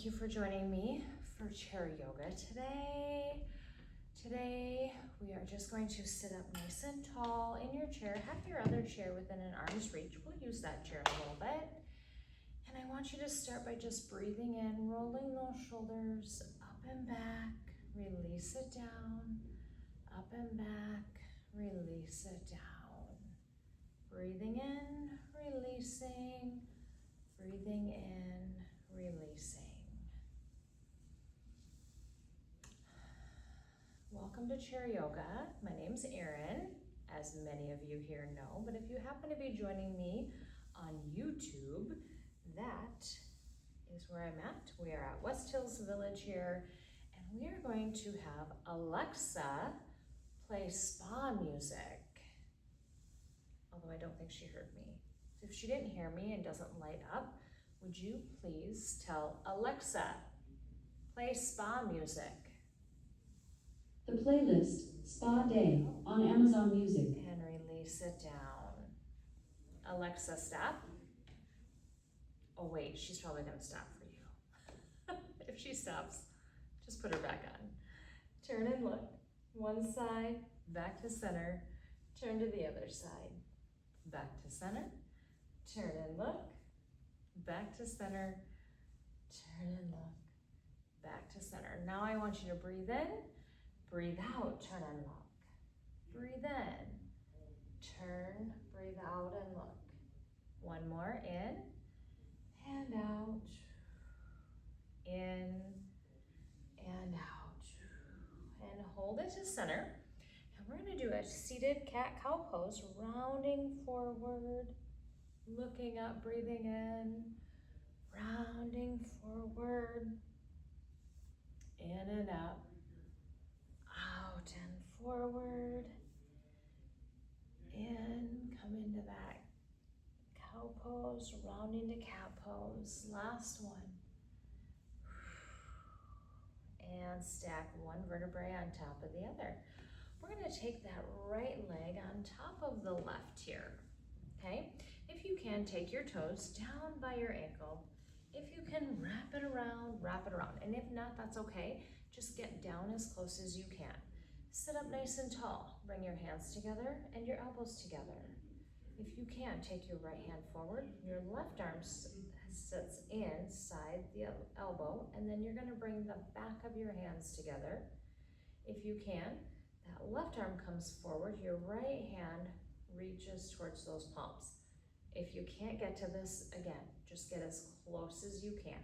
you for joining me for chair yoga today. Today, we are just going to sit up nice and tall in your chair. Have your other chair within an arm's reach. We'll use that chair a little bit. And I want you to start by just breathing in, rolling those shoulders up and back, release it down, up and back, release it down. Breathing in, releasing, breathing in, releasing. Welcome to Chair Yoga. My name's Erin, as many of you here know, but if you happen to be joining me on YouTube, that is where I'm at. We are at West Hills Village here, and we are going to have Alexa play spa music. Although I don't think she heard me. If she didn't hear me and doesn't light up, would you please tell Alexa, play spa music? The playlist, Spa Day, on Amazon Music. And release it down. Alexa, stop. Oh wait, she's probably gonna stop for you. If she stops, just put her back on. Turn and look. One side, back to center. Turn to the other side. Back to center. Turn and look. Back to center. Turn and look. Back to center. Now I want you to breathe in. Breathe out, turn and look. Breathe in, turn, breathe out and look. One more, in and out, in and out. And hold it to center. And we're gonna do a seated cat-cow pose, rounding forward, looking up, breathing in, rounding forward, in and up. Out and forward, in, come into that cow pose, rounding to cat pose, last one. And stack one vertebrae on top of the other. We're gonna take that right leg on top of the left here, okay? If you can, take your toes down by your ankle. If you can, wrap it around, and if not, that's okay. Just get down as close as you can. Sit up nice and tall. Bring your hands together and your elbows together. If you can, take your right hand forward. Your left arm sits inside the elbow, and then you're gonna bring the back of your hands together. If you can, that left arm comes forward. Your right hand reaches towards those palms. If you can't get to this, again, just get as close as you can.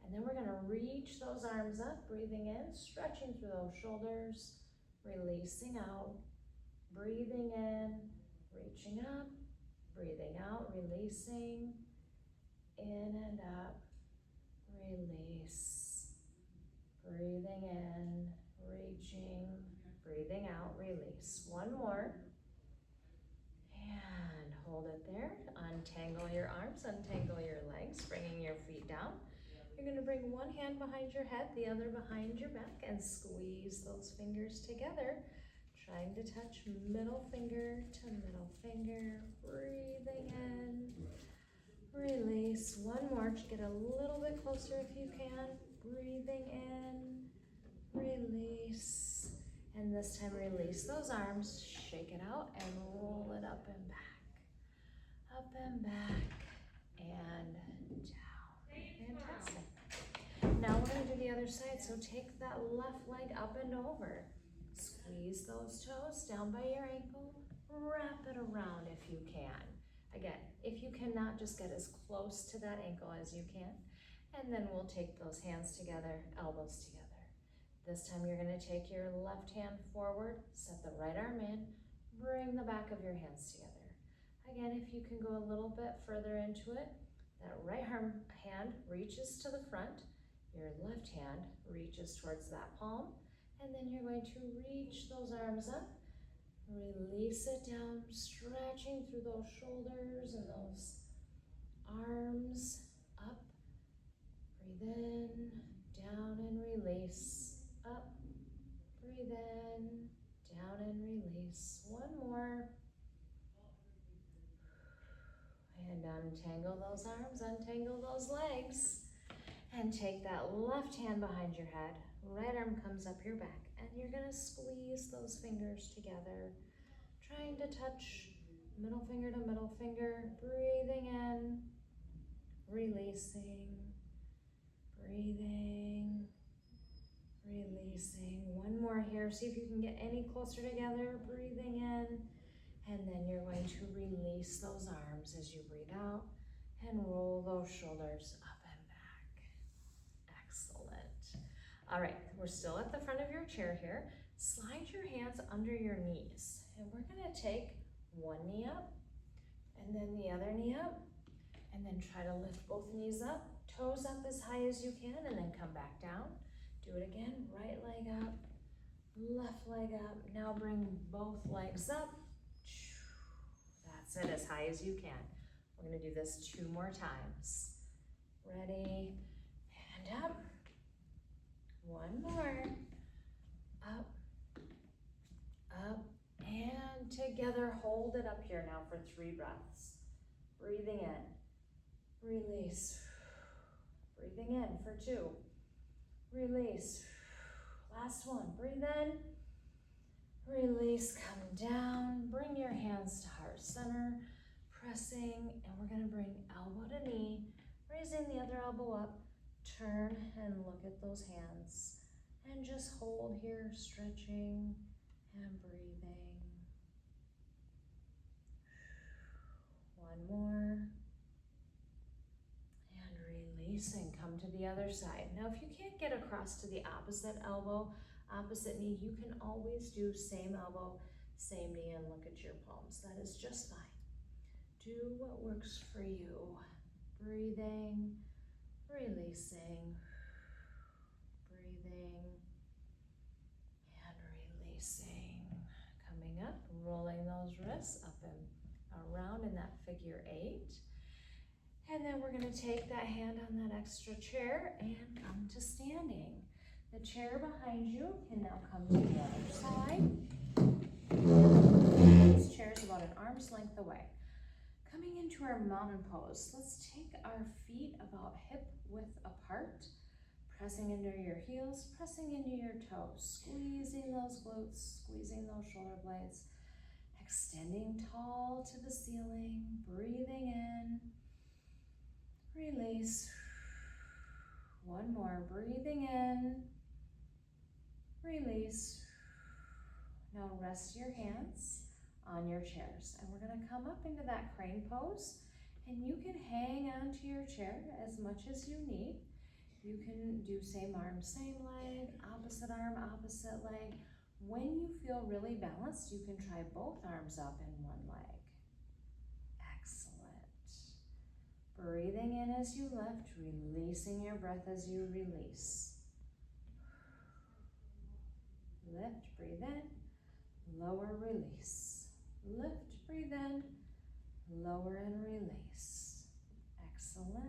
And then we're gonna reach those arms up, breathing in, stretching through those shoulders, releasing out, breathing in, reaching up, breathing out, releasing, in and up, release, breathing in, reaching, breathing out, release. One more. And hold it there. Untangle your arms, untangle your legs, bringing your feet down. You're gonna bring one hand behind your head, the other behind your back, and squeeze those fingers together, trying to touch middle finger to middle finger. Breathing in, release. One more, to get a little bit closer if you can. Breathing in, release. And this time release those arms, shake it out, and roll it up and back. Up and back, and down. Fantastic. Now we're gonna do the other side, so take that left leg up and over. Squeeze those toes down by your ankle, wrap it around if you can. Again, if you cannot, just get as close to that ankle as you can, and then we'll take those hands together, elbows together. This time you're gonna take your left hand forward, set the right arm in, bring the back of your hands together. Again, if you can go a little bit further into it, that right hand reaches to the front, your left hand reaches towards that palm, and then you're going to reach those arms up, release it down, stretching through those shoulders and those arms up. Breathe in, down and release, up, breathe in, down and release. One more. And untangle those arms, untangle those legs. And take that left hand behind your head, right arm comes up your back, and you're gonna squeeze those fingers together, trying to touch middle finger to middle finger, breathing in, releasing, breathing, releasing. One more here, see if you can get any closer together, breathing in, and then you're going to release those arms as you breathe out and roll those shoulders up and back. Excellent. All right, we're still at the front of your chair here. Slide your hands under your knees, and we're gonna take one knee up, and then the other knee up, and then try to lift both knees up, toes up as high as you can, and then come back down. Do it again, right leg up, left leg up. Now bring both legs up. That's it, as high as you can. We're gonna do this 2 more times. Ready, and up. One more, up, up, and together. Hold it up here now for 3 breaths. Breathing in, release. Breathing in for 2, release. Last one, breathe in, release, come down. Bring your hands to heart center, pressing, and we're gonna bring elbow to knee, raising the other elbow up, turn and look at those hands, and just hold here, stretching and breathing. One more. And releasing, come to the other side. Now, if you can't get across to the opposite elbow, opposite knee, you can always do same elbow, same knee, and look at your palms. That is just fine. Do what works for you. Breathing, releasing, breathing, and releasing. Coming up, rolling those wrists up and around in that figure 8. And then we're gonna take that hand on that extra chair and come to standing. The chair behind you can now come to the other side. This chair is about an arm's length away. Coming into our mountain pose, let's take our feet about hip width apart, pressing into your heels, pressing into your toes, squeezing those glutes, squeezing those shoulder blades, extending tall to the ceiling, breathing in, release. One more, breathing in, release. Now rest your hands on your chairs, and we're gonna come up into that crane pose, and you can hang on to your chair as much as you need. You can do same arm, same leg, opposite arm, opposite leg. When you feel really balanced, you can try both arms up in one leg. Excellent. Breathing in as you lift, releasing your breath as you release. Lift, breathe in, lower, release. Lift, breathe in, lower and release. Excellent.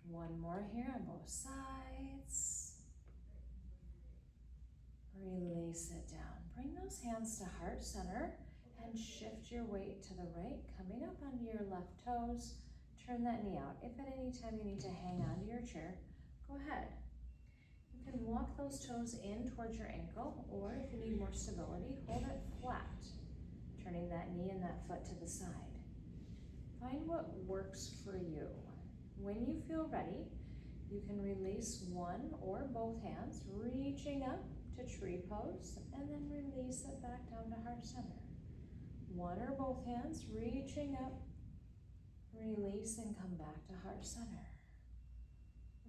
One more here on both sides. Release it down. Bring those hands to heart center and shift your weight to the right, coming up onto your left toes. Turn that knee out. If at any time you need to hang on to your chair, go ahead. You can walk those toes in towards your ankle, or if you need more stability, hold it flat, turning that knee and that foot to the side. Find what works for you. When you feel ready, you can release one or both hands, reaching up to tree pose, and then release it back down to heart center. One or both hands, reaching up, release, and come back to heart center.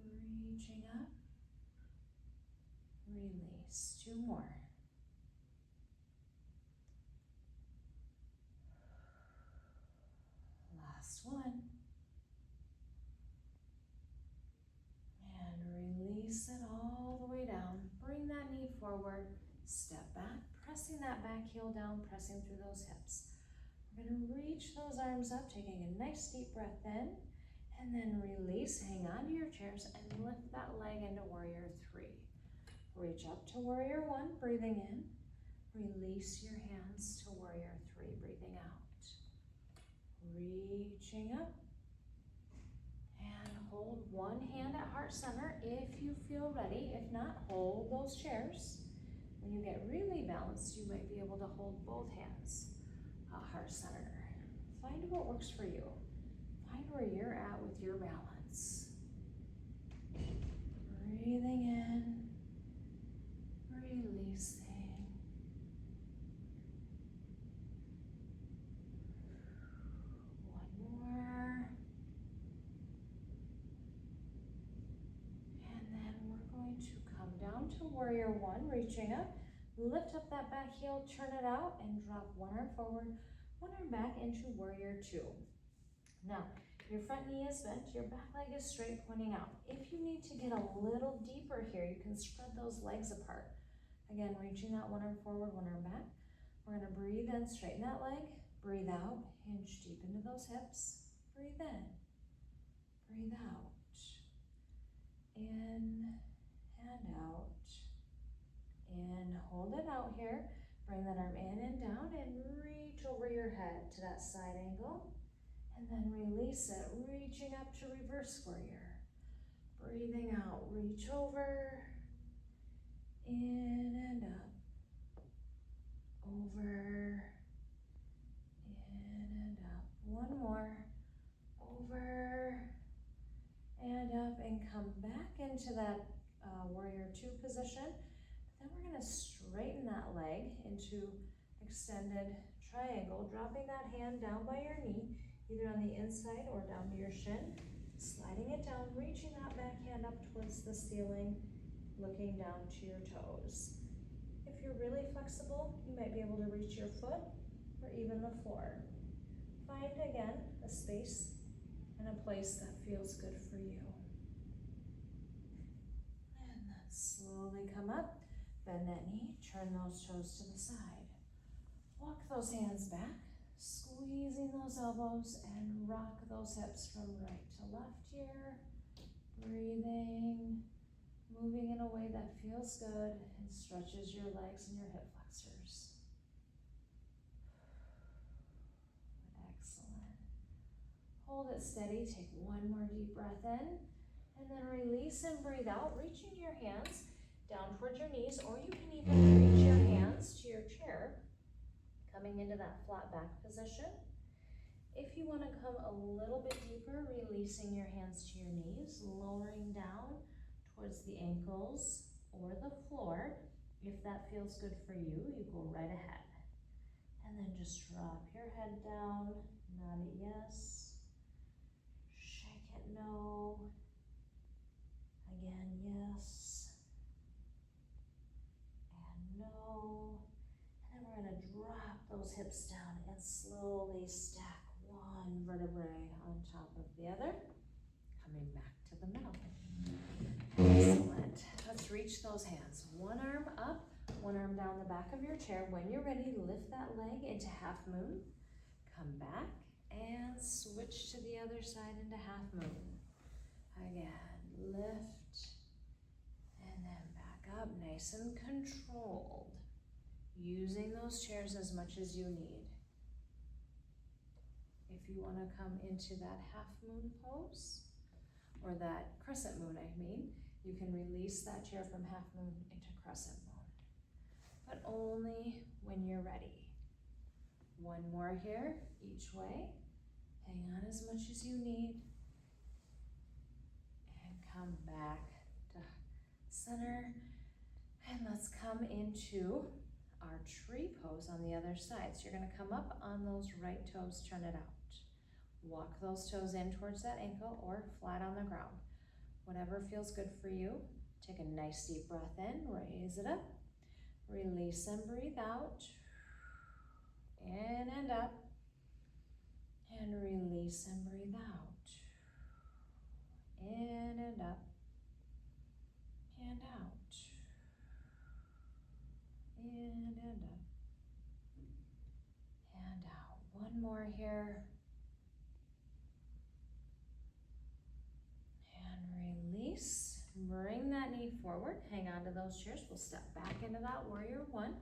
Reaching up, release. 2 more. Last one. And release it all the way down. Bring that knee forward, step back, pressing that back heel down, pressing through those hips. We're going to reach those arms up, taking a nice deep breath in, and then release, hang on to your chairs, and lift that leg into Warrior 3. Reach up to Warrior 1, breathing in. Release your hands to Warrior 3, breathing out. Reaching up and hold one hand at heart center if you feel ready. If not, hold those chairs. When you get really balanced, you might be able to hold both hands at heart center. Find what works for you. Find where you're at with your balance. Breathing in, releasing. One more. And then we're going to come down to warrior one, reaching up. Lift up that back heel, turn it out, and drop one arm forward, one arm back into warrior two. Now, your front knee is bent, your back leg is straight, pointing out. If you need to get a little deeper here, you can spread those legs apart. Again, reaching that one arm forward, one arm back. We're gonna breathe in, straighten that leg, breathe out, hinge deep into those hips. Breathe in, breathe out. In and out. And hold it out here. Bring that arm in and down and reach over your head to that side angle. And then release it, reaching up to reverse warrior. Breathing out, reach over, in and up, over, in and up. One more, over, and up, and come back into that warrior two position. Then we're gonna straighten that leg into extended triangle, dropping that hand down by your knee, either on the inside or down to your shin, sliding it down, reaching that back hand up towards the ceiling, looking down to your toes. If you're really flexible, you might be able to reach your foot or even the floor. Find, again, a space and a place that feels good for you. And then slowly come up. Bend that knee, turn those toes to the side. Walk those hands back, squeezing those elbows, and rock those hips from right to left here. Breathing, moving in a way that feels good and stretches your legs and your hip flexors. Excellent. Hold it steady, take one more deep breath in, and then release and breathe out, reaching your hands down towards your knees, or you can even reach your hands to your chair, coming into that flat back position. If you want to come a little bit deeper, releasing your hands to your knees, lowering down towards the ankles or the floor. If that feels good for you, you go right ahead. And then just drop your head down, nod it yes, shake it no, again yes, no, and then we're going to drop those hips down and slowly stack one vertebrae on top of the other, coming back to the middle. Excellent. Let's reach those hands. One arm up, one arm down the back of your chair. When you're ready, lift that leg into half moon, come back and switch to the other side into half moon. Again, lift and then back up, nice and controlled, using those chairs as much as you need. If you want to come into that half moon pose, or that crescent moon I mean, you can release that chair from half moon into crescent moon, but only when you're ready. One more here, each way. Hang on as much as you need, and come back to center. And let's come into our tree pose on the other side. So you're gonna come up on those right toes, turn it out. Walk those toes in towards that ankle or flat on the ground. Whatever feels good for you. Take a nice deep breath in, raise it up. Release and breathe out. In and up. And release and breathe out. In and up. And out. In and up. And out. One more here. And release. Bring that knee forward. Hang on to those chairs. We'll step back into that warrior one.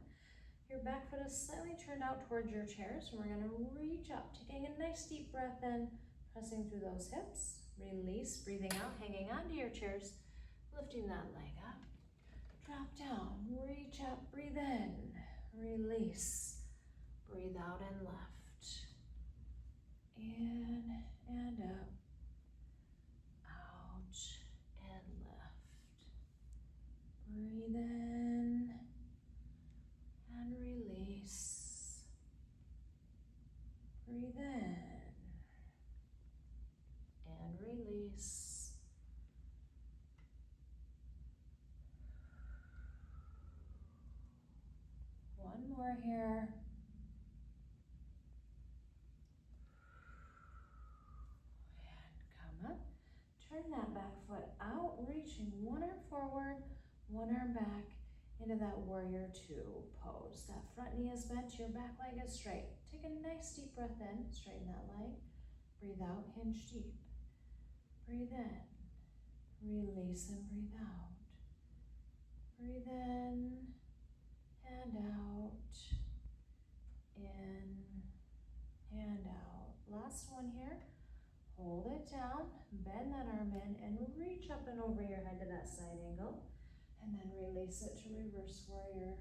Your back foot is slightly turned out towards your chairs. And we're going to reach up, taking a nice deep breath in, pressing through those hips. release, breathing out, hanging onto your chairs, lifting that leg up, drop down, reach up, breathe in, release, breathe out and left, in and up, out and left, breathe in and release, breathe in and release. One more here. And come up. Turn that back foot out, reaching one arm forward, one arm back into that warrior two pose. That front knee is bent, your back leg is straight. Take a nice deep breath in, straighten that leg. Breathe out, hinge deep. Breathe in, release and breathe out. Breathe in and out, in and out. Last one here. Hold it down, bend that arm in and reach up and over your head to that side angle. And then release it to reverse warrior.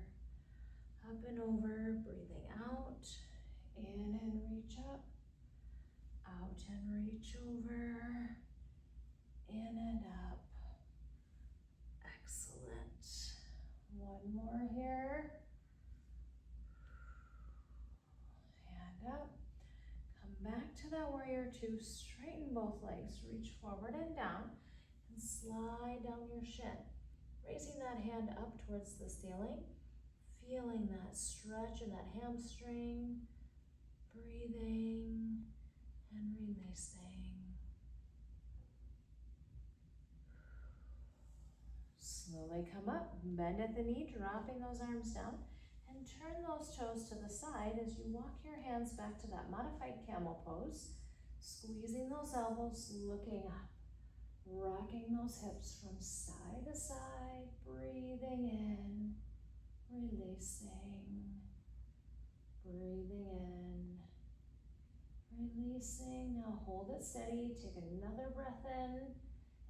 Up and over, breathing out, in and reach up, out and reach over, in and up. Excellent. One more here. Hand up. Come back to that warrior two. Straighten both legs. Reach forward and down. And slide down your shin. Raising that hand up towards the ceiling. Feeling that stretch in that hamstring. Breathing and releasing. Slowly come up, bend at the knee, dropping those arms down, and turn those toes to the side as you walk your hands back to that modified camel pose, squeezing those elbows, looking up, rocking those hips from side to side, breathing in, releasing, breathing in, releasing. Now hold it steady, take another breath in,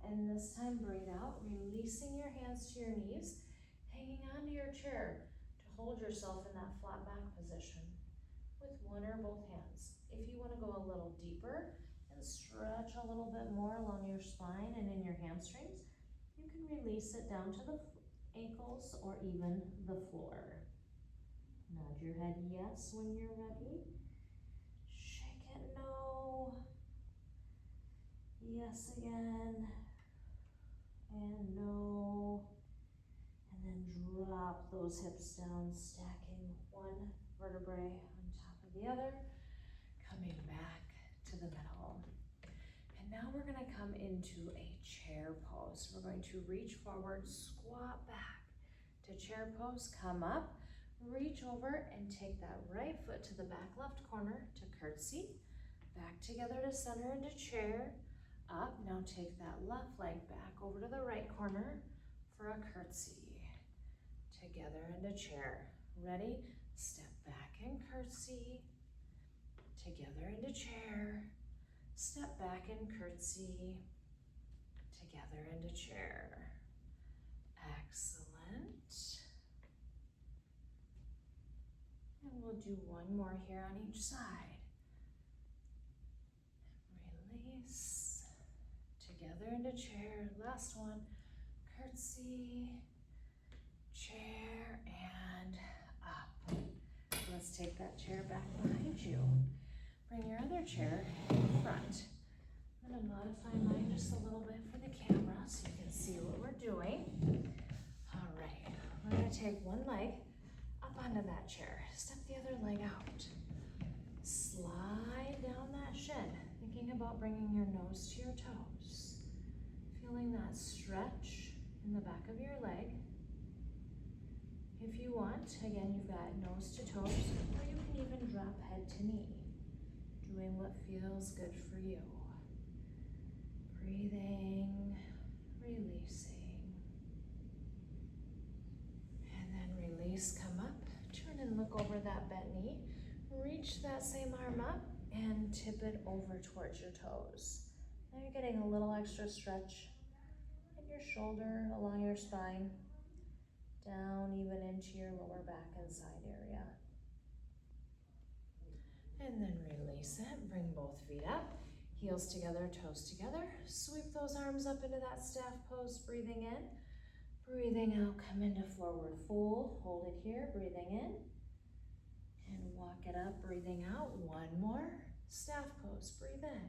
and this time breathe out, releasing your hands to your knees, hanging onto your chair to hold yourself in that flat back position with one or both hands. If you want to go a little deeper and stretch a little bit more along your spine and in your hamstrings, you can release it down to the ankles or even the floor. Nod your head yes when you're ready. Shake it no. Yes again. And no. And then drop those hips down, stacking one vertebrae on top of the other, coming back to the middle. And now we're gonna come into a chair pose. We're going to reach forward, squat back to chair pose, come up, reach over and take that right foot to the back left corner to curtsy, back together to center into chair, up. Now take that left leg back over to the right corner for a curtsy. Together into chair. Ready? Step back and curtsy. Together into chair. Step back and curtsy. Together into chair. Excellent. And we'll do one more here on each side. Release. Together into chair, last one, curtsy, chair, and up. Let's take that chair back behind you. Bring your other chair in front. I'm gonna modify mine just a little bit for the camera so you can see what we're doing. All right, we're gonna take one leg up onto that chair. Step the other leg out. Slide down that shin, thinking about bringing your nose to your toes. Feeling that stretch in the back of your leg. If you want, again, you've got nose to toes, or you can even drop head to knee, doing what feels good for you. Breathing, releasing. And then release, come up, turn and look over that bent knee. Reach that same arm up and tip it over towards your toes. Now you're getting a little extra stretch in your shoulder, along your spine, down even into your lower back and side area. And then release it, bring both feet up, heels together, toes together. Sweep those arms up into that staff pose, breathing in. Breathing out, come into forward fold, hold it here, breathing in. And walk it up, breathing out. One more, staff pose, breathe in.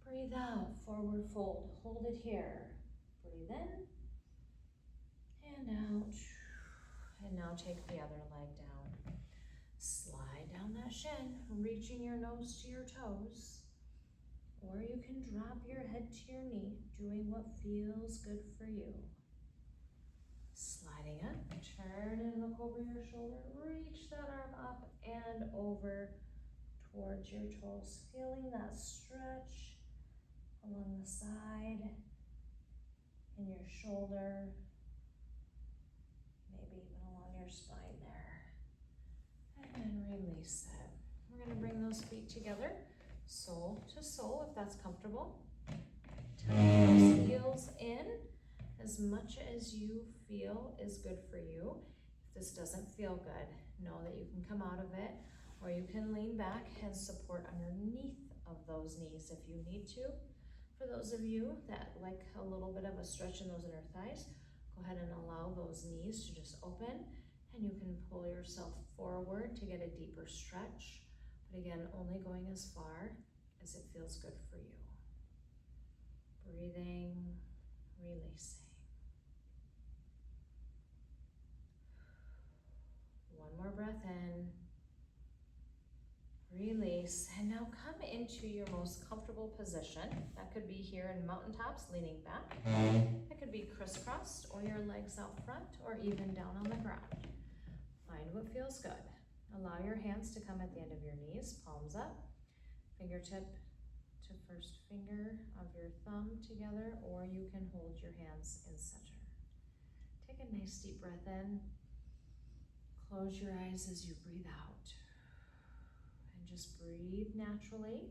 Breathe out, forward fold, hold it here. Breathe in, and out. And now take the other leg down. Slide down that shin, reaching your nose to your toes. Or you can drop your head to your knee, doing what feels good for you. Sliding up, turn and look over your shoulder, reach that arm up and over towards your toes, feeling that stretch along the side in your shoulder, maybe even along your spine there. And then release it. We're gonna bring those feet together, sole to sole if that's comfortable. Tuck those heels in as much as you feel is good for you. If this doesn't feel good, know that you can come out of it, or you can lean back and support underneath of those knees if you need to. For those of you that like a little bit of a stretch in those inner thighs, go ahead and allow those knees to just open, and you can pull yourself forward to get a deeper stretch. But again, only going as far as it feels good for you. Breathing, releasing. One more breath in, release, and now come into your most comfortable position. That could be here in mountaintops, leaning back. It could be crisscrossed, or your legs out front, or even down on the ground. Find what feels good. Allow your hands to come at the end of your knees, palms up, fingertip to first finger of your thumb together, or you can hold your hands in center. Take a nice deep breath in. Close your eyes as you breathe out. And just breathe naturally,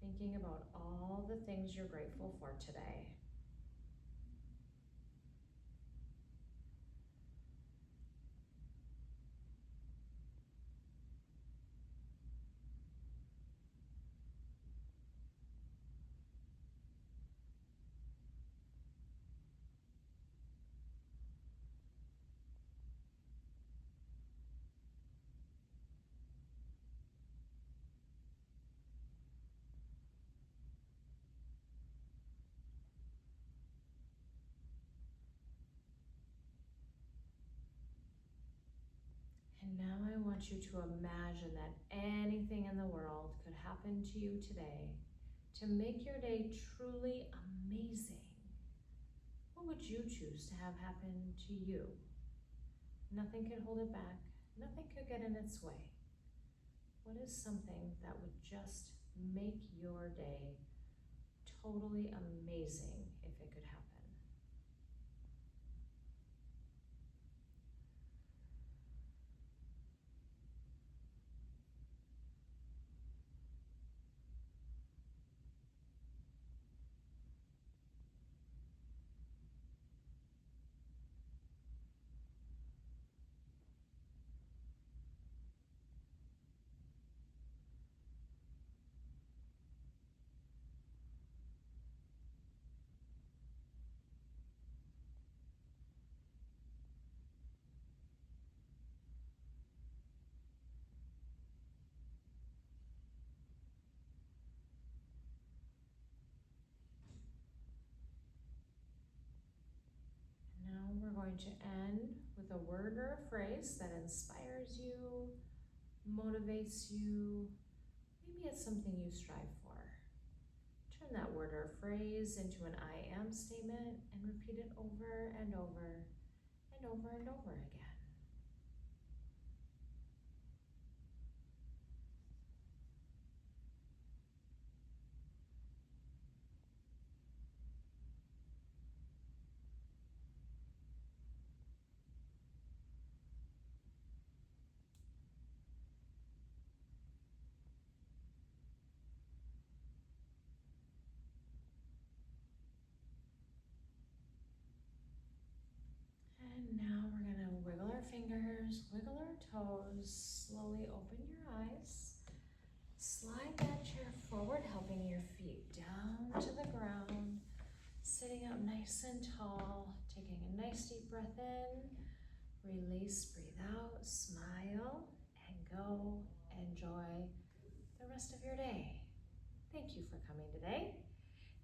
thinking about all the things you're grateful for today. And now I want you to imagine that anything in the world could happen to you today to make your day truly amazing. What would you choose to have happen to you? Nothing could hold it back. Nothing could get in its way. What is something that would just make your day totally amazing if it could happen? Now we're going to end with a word or a phrase that inspires you, motivates you. Maybe it's something you strive for. Turn that word or phrase into an I am statement and repeat it over and over and over and over again. fingers, wiggle our toes, slowly open your eyes. Slide that chair forward, helping your feet down to the ground. Sitting up nice and tall, taking a nice deep breath in, release, breathe out, smile, and go enjoy the rest of your day. Thank you for coming today.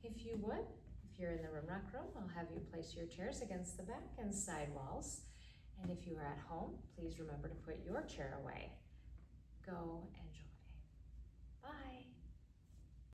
If you would, if you're in the Room Rock room, I'll have you place your chairs against the back and side walls. And if you are at home, please remember to put your chair away. Go enjoy.